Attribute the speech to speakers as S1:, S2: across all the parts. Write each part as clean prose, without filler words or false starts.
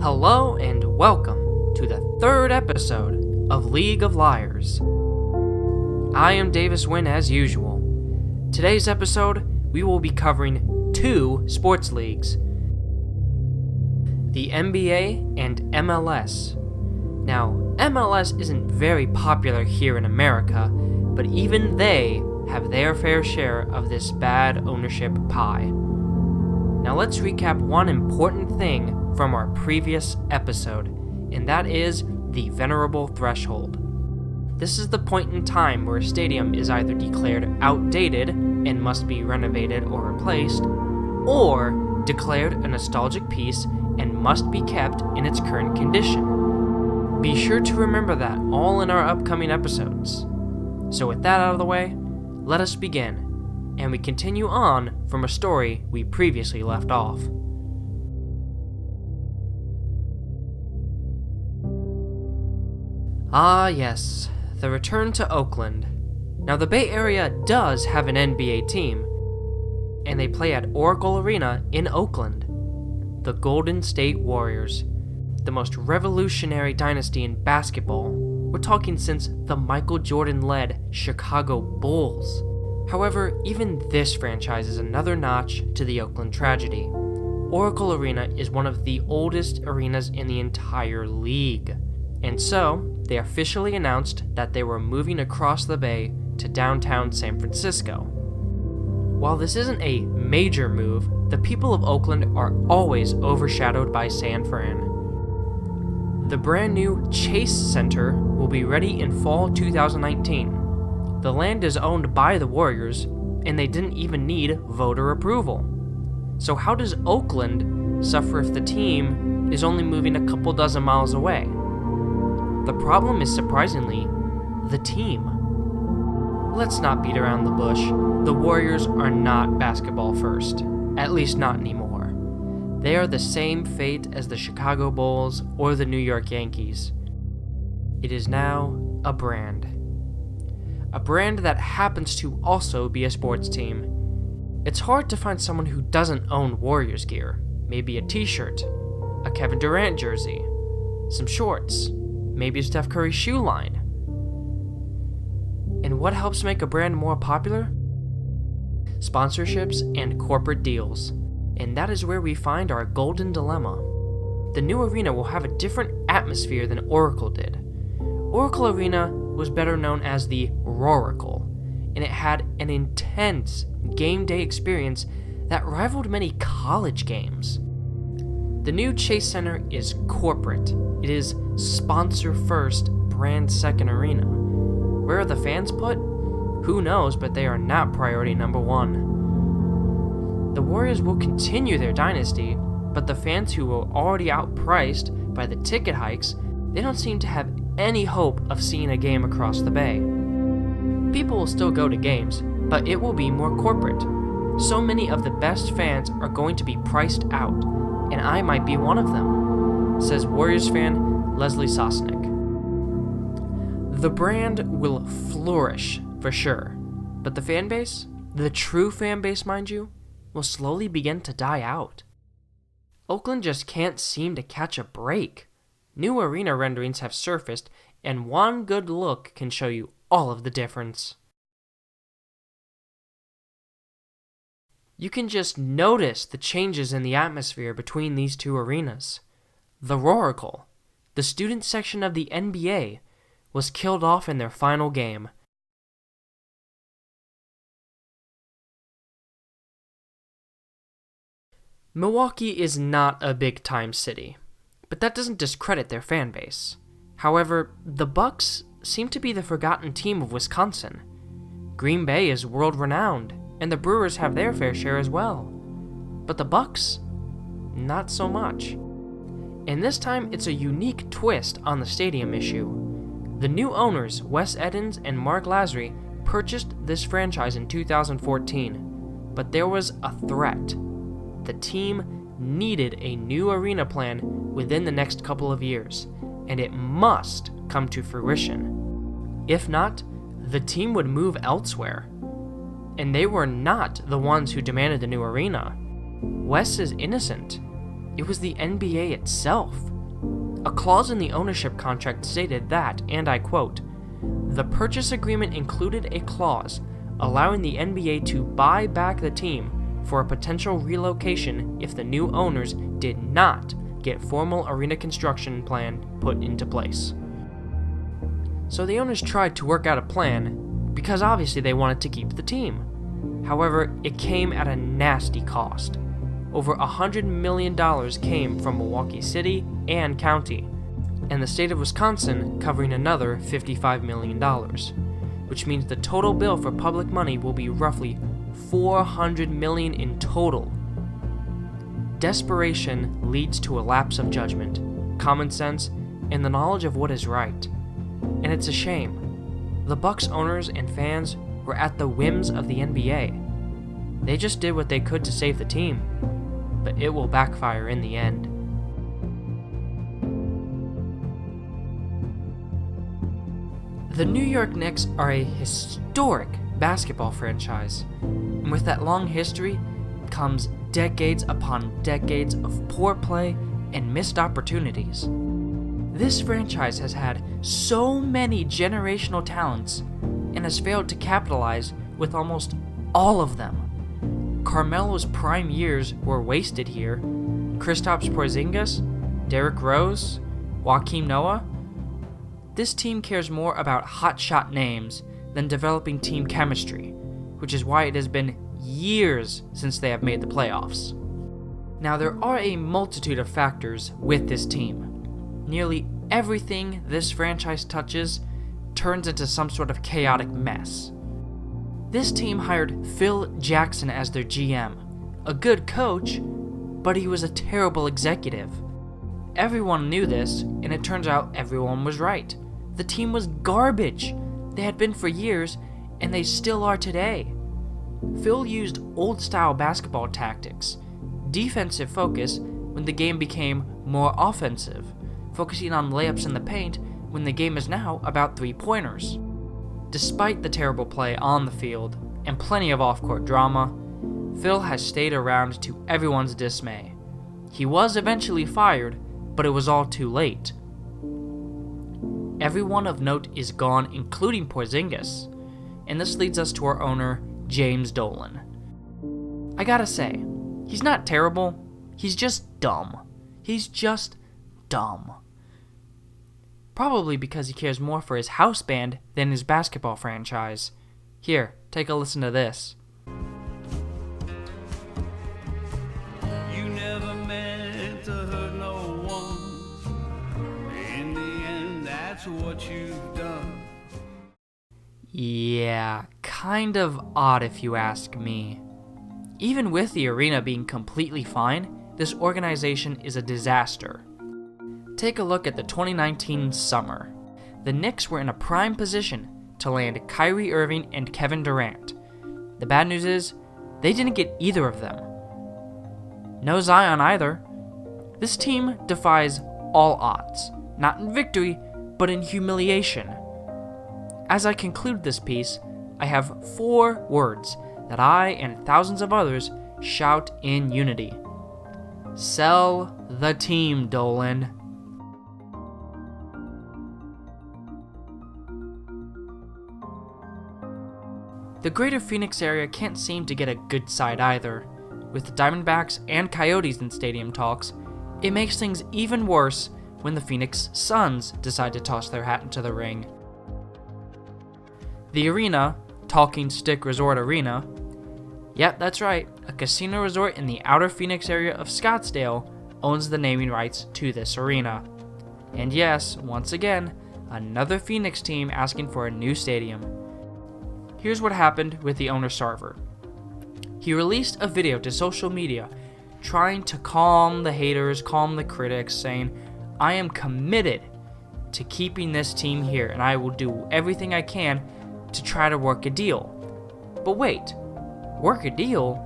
S1: Hello and welcome to the third episode of League of Liars. I am Winn as usual. Today's episode, we will be covering two sports leagues, the NBA and MLS. Now, MLS isn't very popular here in America, but even they have their fair share of this bad ownership pie. Now let's recap one important thing from our previous episode, and that is the venerable threshold. This is the point in time where a stadium is either declared outdated and must be renovated or replaced, or declared a nostalgic piece and must be kept in its current condition. Be sure to remember that all in our upcoming episodes. So with that out of the way, let us begin, and we continue on from a story we previously left off. Ah yes, the return to Oakland. Now the Bay Area does have an NBA team, and they play at Oracle Arena in Oakland. The Golden State Warriors, the most revolutionary dynasty in basketball. We're talking since the Michael Jordan-led Chicago Bulls. However, even this franchise is another notch to the Oakland tragedy. Oracle Arena is one of the oldest arenas in the entire league. And so, they officially announced that they were moving across the bay to downtown San Francisco. While this isn't a major move, the people of Oakland are always overshadowed by San Fran. The brand new Chase Center will be ready in fall 2019. The land is owned by the Warriors, and they didn't even need voter approval. So how does Oakland suffer if the team is only moving a couple dozen miles away? The problem is, surprisingly, the team. Let's not beat around the bush. The Warriors are not basketball first, at least not anymore. They are the same fate as the Chicago Bulls or the New York Yankees. It is now a brand. A brand that happens to also be a sports team. It's hard to find someone who doesn't own Warriors gear. Maybe a t-shirt, a Kevin Durant jersey, some shorts, maybe a Steph Curry shoe line. And what helps make a brand more popular? Sponsorships and corporate deals. And that is where we find our golden dilemma. The new arena will have a different atmosphere than Oracle did. Oracle Arena was better known as the Roracle, and it had an intense game day experience that rivaled many college games. The new Chase Center is corporate. It is sponsor first, brand second arena. Where are the fans put? Who knows, but they are not priority number one. The Warriors will continue their dynasty, but the fans who were already outpriced by the ticket hikes, they don't seem to have any hope of seeing a game across the bay. People will still go to games, but it will be more corporate. So many of the best fans are going to be priced out, and I might be one of them, says Warriors fan Leslie Sosnick. The brand will flourish for sure, but the fan base, the true fan base mind you, will slowly begin to die out. Oakland just can't seem to catch a break. New arena renderings have surfaced, and one good look can show you all of the difference. You can just notice the changes in the atmosphere between these two arenas. The Roracle, the student section of the NBA, was killed off in their final game. Milwaukee is not a big-time city, but that doesn't discredit their fan base. However, the Bucks seem to be the forgotten team of Wisconsin. Green Bay is world-renowned, and the Brewers have their fair share as well. But the Bucks, not so much. And this time, it's a unique twist on the stadium issue. The new owners, Wes Edens and Mark Lasry, purchased this franchise in 2014, but there was a threat. The team needed a new arena plan within the next couple of years, and it must come to fruition. If not, the team would move elsewhere. And they were not the ones who demanded the new arena. Wes is innocent. It was the NBA itself. A clause in the ownership contract stated that, and I quote, "The purchase agreement included a clause allowing the NBA to buy back the team for a potential relocation if the new owners did not get formal arena construction plan put into place." So the owners tried to work out a plan because obviously they wanted to keep the team. However, it came at a nasty cost. Over $100 million came from Milwaukee City and County, and the state of Wisconsin covering another $55 million, which means the total bill for public money will be roughly $400 million in total. Desperation leads to a lapse of judgment, common sense, and the knowledge of what is right. And it's a shame. The Bucks owners and fans were at the whims of the NBA. They just did what they could to save the team, but it will backfire in the end. The New York Knicks are a historic basketball franchise, and with that long history comes decades upon decades of poor play and missed opportunities. This franchise has had so many generational talents and has failed to capitalize with almost all of them. Carmelo's prime years were wasted here. Kristaps Porzingis, Derrick Rose, Joakim Noah. This team cares more about hotshot names than developing team chemistry, which is why it has been years since they have made the playoffs. Now, there are a multitude of factors with this team. Nearly everything this franchise touches turns into some sort of chaotic mess. This team hired Phil Jackson as their GM, a good coach, but he was a terrible executive. Everyone knew this, and it turns out everyone was right. The team was garbage. They had been for years, and they still are today. Phil used old-style basketball tactics, defensive focus when the game became more offensive, focusing on layups in the paint when the game is now about three-pointers. Despite the terrible play on the field and plenty of off-court drama, Phil has stayed around to everyone's dismay. He was eventually fired, but it was all too late. Everyone of note is gone, including Porzingis, and this leads us to our owner, James Dolan. I gotta say, he's not terrible, he's just dumb. He's just dumb. Probably because he cares more for his house band than his basketball franchise. Here, take a listen to this.
S2: You never meant to hurt no one. In the end, that's what you've done.
S1: Yeah, kind of odd if you ask me. Even with the arena being completely fine, this organization is a disaster. Take a look at the 2019 summer. The Knicks were in a prime position to land Kyrie Irving and Kevin Durant. The bad news is, they didn't get either of them. No Zion either. This team defies all odds, not in victory, but in humiliation. As I conclude this piece, I have 4 words that I and thousands of others shout in unity. Sell the team, Dolan. The greater Phoenix area can't seem to get a good side either. With the Diamondbacks and Coyotes in stadium talks, it makes things even worse when the Phoenix Suns decide to toss their hat into the ring. The arena, Talking Stick Resort Arena, yep, that's right, a casino resort in the outer Phoenix area of Scottsdale, owns the naming rights to this arena. And yes, once again, another Phoenix team asking for a new stadium. Here's what happened with the owner Sarver. He released a video to social media trying to calm the haters, calm the critics, saying, "I am committed to keeping this team here and I will do everything I can to try to work a deal." But wait, work a deal?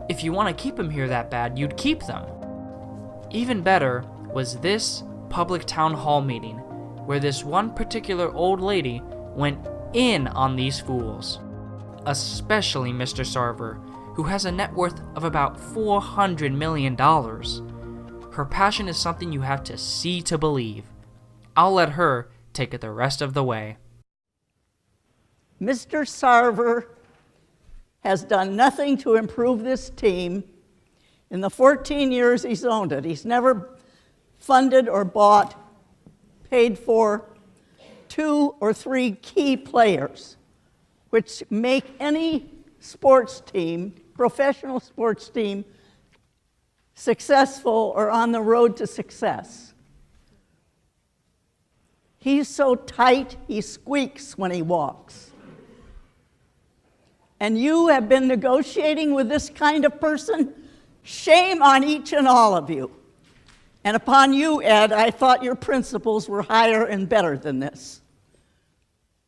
S1: If you want to keep them here that bad, you'd keep them. Even better was this public town hall meeting where this one particular old lady went in on these fools, especially Mr. Sarver, who has a net worth of about $400 million. Her passion is something you have to see to believe. I'll let her take it the rest of the way.
S3: Mr. Sarver has done nothing to improve this team in the 14 years he's owned it. He's never funded or bought, paid for 2 or 3 key players, which make any sports team, professional sports team, successful or on the road to success. He's so tight, he squeaks when he walks. And you have been negotiating with this kind of person? Shame on each and all of you. And upon you, Ed, I thought your principles were higher and better than this.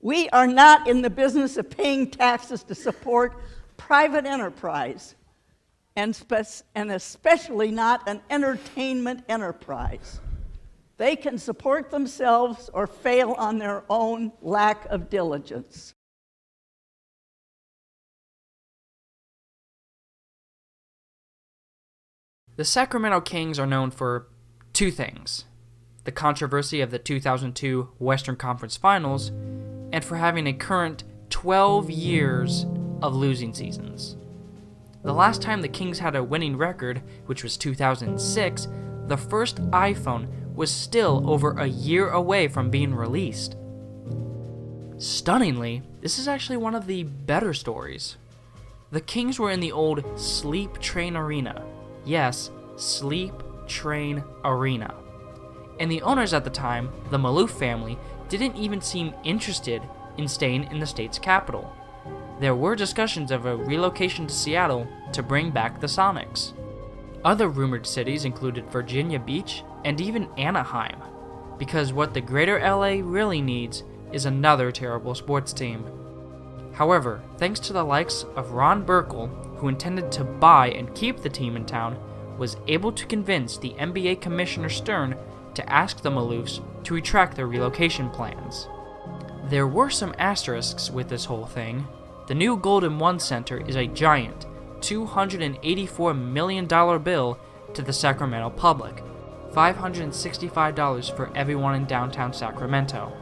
S3: We are not in the business of paying taxes to support private enterprise, and especially not an entertainment enterprise. They can support themselves or fail on their own lack of diligence.
S1: The Sacramento Kings are known for 2 things: the controversy of the 2002 Western Conference Finals, and for having a current 12 years of losing seasons. The last time the Kings had a winning record, which was 2006, the first iPhone was still over a year away from being released. Stunningly, this is actually one of the better stories. The Kings were in the old Sleep Train Arena. Yes, Sleep Train Arena. And the owners at the time, the Maloof family, didn't even seem interested in staying in the state's capital. There were discussions of a relocation to Seattle to bring back the Sonics. Other rumored cities included Virginia Beach and even Anaheim, because what the greater LA really needs is another terrible sports team. However, thanks to the likes of Ron Burkle, who intended to buy and keep the team in town, was able to convince the NBA Commissioner Stern to ask the Maloofs to retract their relocation plans. There were some asterisks with this whole thing. The new Golden One Center is a giant $284 million bill to the Sacramento public, $565 for everyone in downtown Sacramento.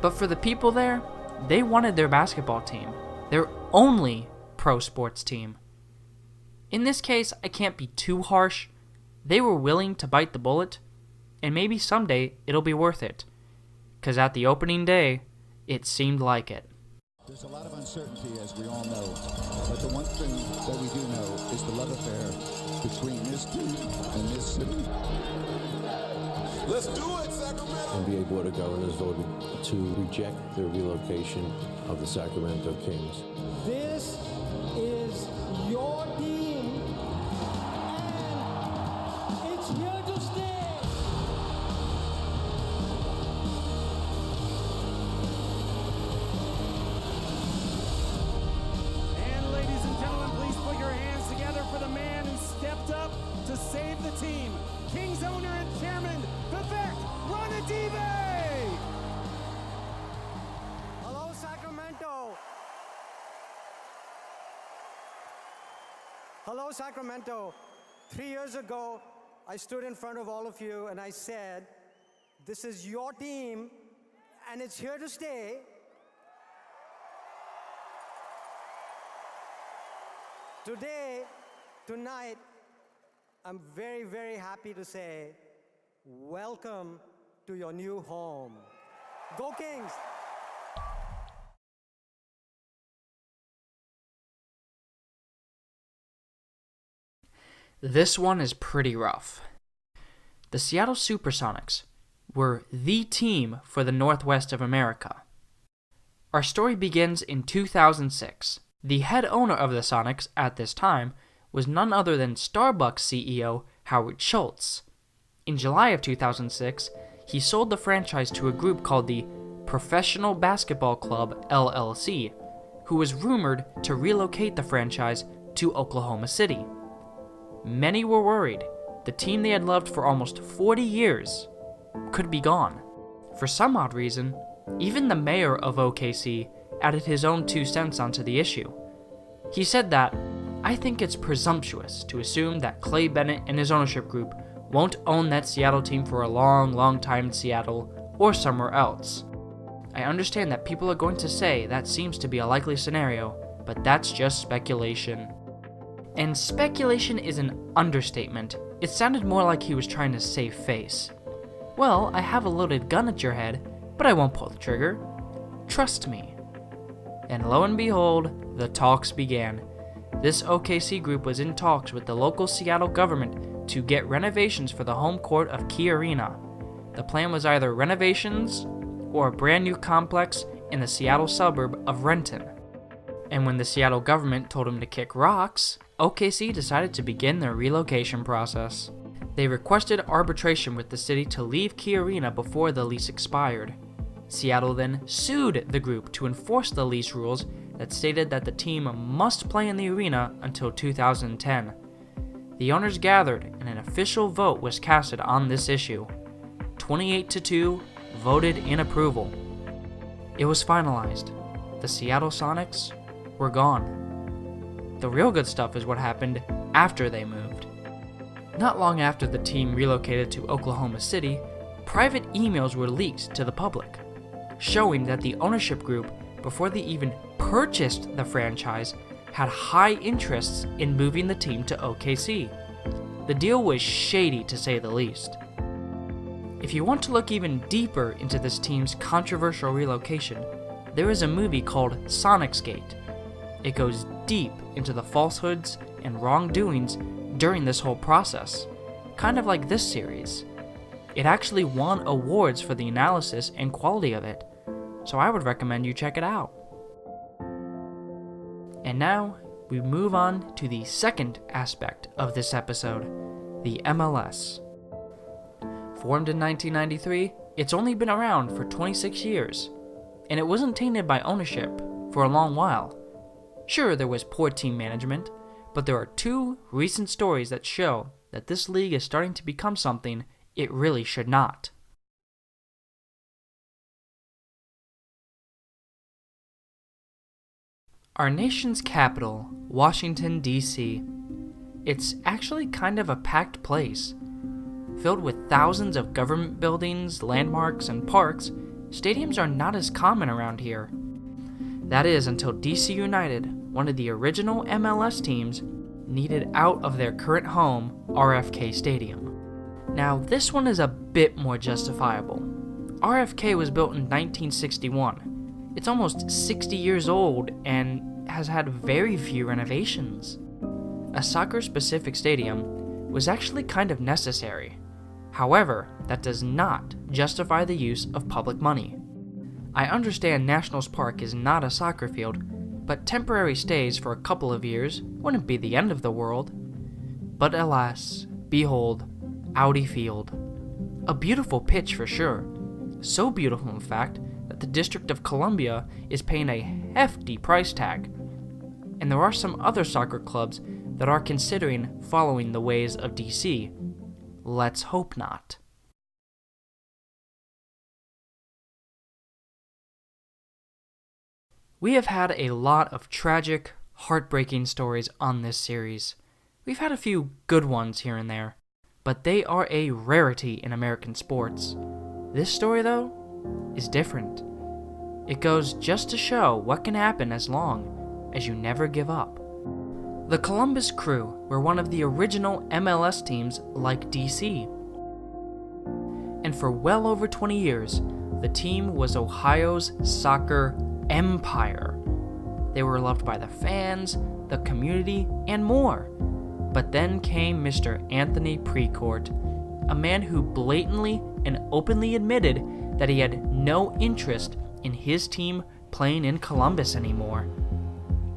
S1: But for the people there, they wanted their basketball team, their only pro sports team. In this case, I can't be too harsh. They were willing to bite the bullet, and maybe someday it'll be worth it. 'Cause at the opening day, it seemed like it.
S4: There's a lot of uncertainty, as we all know, but the one thing that we do know is the love affair between this team and this city.
S5: Let's do it, Sacramento!
S6: NBA Board of Governors voted to reject the relocation of the Sacramento Kings.
S7: This is your team, and it's here to stay.
S8: And ladies and gentlemen, please put your hands together for the man who stepped up to save the team. Kings owner and chairman, Vivek Ranadive!
S7: Hello, Sacramento. Hello, Sacramento. 3 years ago, I stood in front of all of you and I said, this is your team and it's here to stay. Today, tonight, I'm very, very happy to say, welcome to your new home. Go Kings!
S1: This one is pretty rough. The Seattle Supersonics were the team for the Northwest of America. Our story begins in 2006. The head owner of the Sonics at this time was none other than Starbucks CEO Howard Schultz. In July of 2006, he sold the franchise to a group called the Professional Basketball Club LLC, who was rumored to relocate the franchise to Oklahoma City. Many were worried the team they had loved for almost 40 years could be gone. For some odd reason, even the mayor of OKC added his own 2 cents onto the issue. He said that I think it's presumptuous to assume that Clay Bennett and his ownership group won't own that Seattle team for a long, long time in Seattle or somewhere else. I understand that people are going to say that seems to be a likely scenario, but that's just speculation. And speculation is an understatement. It sounded more like he was trying to save face. Well, I have a loaded gun at your head, but I won't pull the trigger. Trust me. And lo and behold, the talks began. This OKC group was in talks with the local Seattle government to get renovations for the home court of Key Arena. The plan was either renovations or a brand new complex in the Seattle suburb of Renton. And when the Seattle government told him to kick rocks, OKC decided to begin their relocation process. They requested arbitration with the city to leave Key Arena before the lease expired. Seattle then sued the group to enforce the lease rules that stated that the team must play in the arena until 2010. The owners gathered and an official vote was casted on this issue. 28-2 voted in approval. It was finalized. The Seattle Sonics were gone. The real good stuff is what happened after they moved. Not long after the team relocated to Oklahoma City, private emails were leaked to the public, showing that the ownership group, before they even purchased the franchise, had high interests in moving the team to OKC. The deal was shady to say the least. If you want to look even deeper into this team's controversial relocation, there is a movie called Sonicsgate. It goes deep into the falsehoods and wrongdoings during this whole process, kind of like this series. It actually won awards for the analysis and quality of it, so I would recommend you check it out. And now, we move on to the second aspect of this episode, the MLS. Formed in 1993, it's only been around for 26 years, and it wasn't tainted by ownership for a long while. Sure, there was poor team management, but there are two recent stories that show that this league is starting to become something it really should not. Our nation's capital, Washington, D.C. It's actually kind of a packed place. Filled with thousands of government buildings, landmarks, and parks, stadiums are not as common around here. That is until DC United, one of the original MLS teams, needed out of their current home, RFK Stadium. Now, this one is a bit more justifiable. RFK was built in 1961. It's almost 60 years old and has had very few renovations. A soccer-specific stadium was actually kind of necessary. However, that does not justify the use of public money. I understand Nationals Park is not a soccer field, but temporary stays for a couple of years wouldn't be the end of the world. But alas, behold, Audi Field. A beautiful pitch for sure. So beautiful, in fact, that the District of Columbia is paying a hefty price tag. And there are some other soccer clubs that are considering following the ways of DC. Let's hope not. We have had a lot of tragic, heartbreaking stories on this series. We've had a few good ones here and there, but they are a rarity in American sports. This story, though, is different. It goes just to show what can happen as long as you never give up. The Columbus Crew were one of the original MLS teams like DC. And for well over 20 years, the team was Ohio's soccer empire. They were loved by the fans, the community, and more. But then came Mr. Anthony Precourt, a man who blatantly and openly admitted that he had no interest in his team playing in Columbus anymore.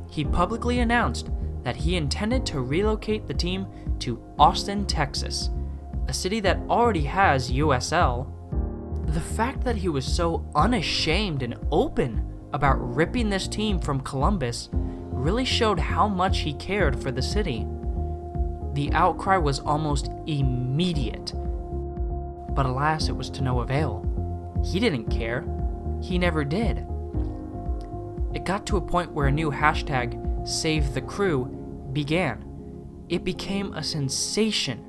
S1: He publicly announced that he intended to relocate the team to Austin, Texas, a city that already has USL. The fact that he was so unashamed and open about ripping this team from Columbus really showed how much he cared for the city. The outcry was almost immediate. But alas, it was to no avail. He didn't care. He never did. It got to a point where a new hashtag, Save the Crew, began. It became a sensation.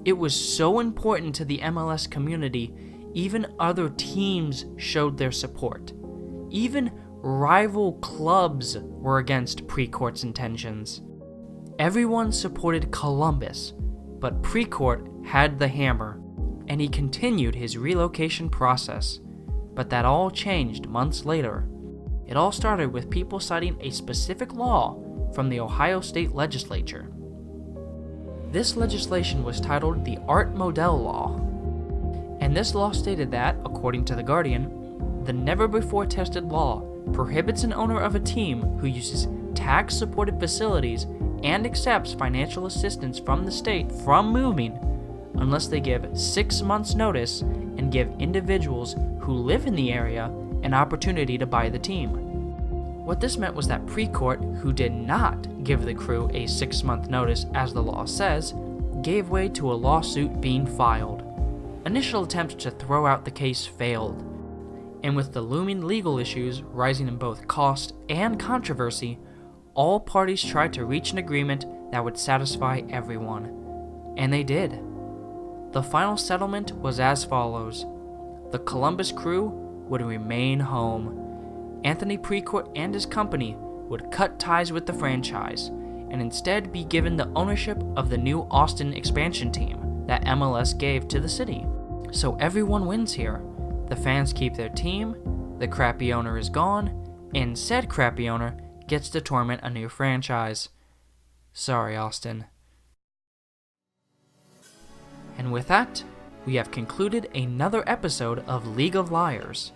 S1: It was so important to the MLS community, even other teams showed their support. Even rival clubs were against Precourt's intentions. Everyone supported Columbus, but Precourt had the hammer, and he continued his relocation process. But that all changed months later. It all started with people citing a specific law from the Ohio State Legislature. This legislation was titled the Art Modell Law, and this law stated that, according to The Guardian, the never-before-tested law prohibits an owner of a team who uses tax-supported facilities and accepts financial assistance from the state from moving unless they give 6 months' notice and give individuals who live in the area an opportunity to buy the team. What this meant was that Precourt, who did not give the crew a 6-month notice as the law says, gave way to a lawsuit being filed. Initial attempts to throw out the case failed, and with the looming legal issues rising in both cost and controversy, all parties tried to reach an agreement that would satisfy everyone. And they did. The final settlement was as follows. The Columbus crew would remain home. Anthony Precourt and his company would cut ties with the franchise and instead be given the ownership of the new Austin expansion team that MLS gave to the city. So everyone wins here. The fans keep their team, the crappy owner is gone, and said crappy owner gets to torment a new franchise. Sorry, Austin. And with that, we have concluded another episode of League of Liars.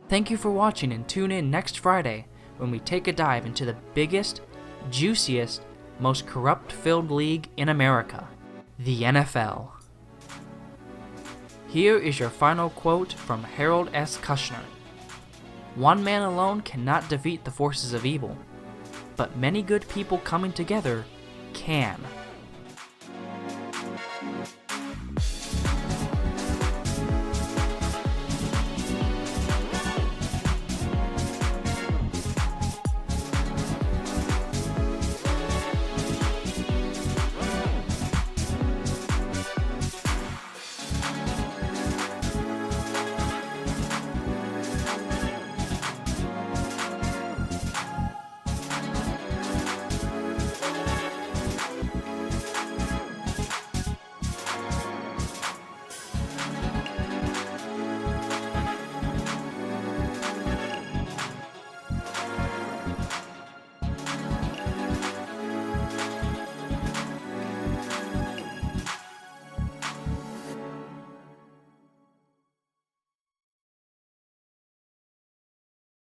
S1: Thank you for watching, and tune in next Friday when we take a dive into the biggest, juiciest, most corrupt-filled league in America, the NFL. Here is your final quote from Harold S. Kushner. "One man alone cannot defeat the forces of evil, but many good people coming together can."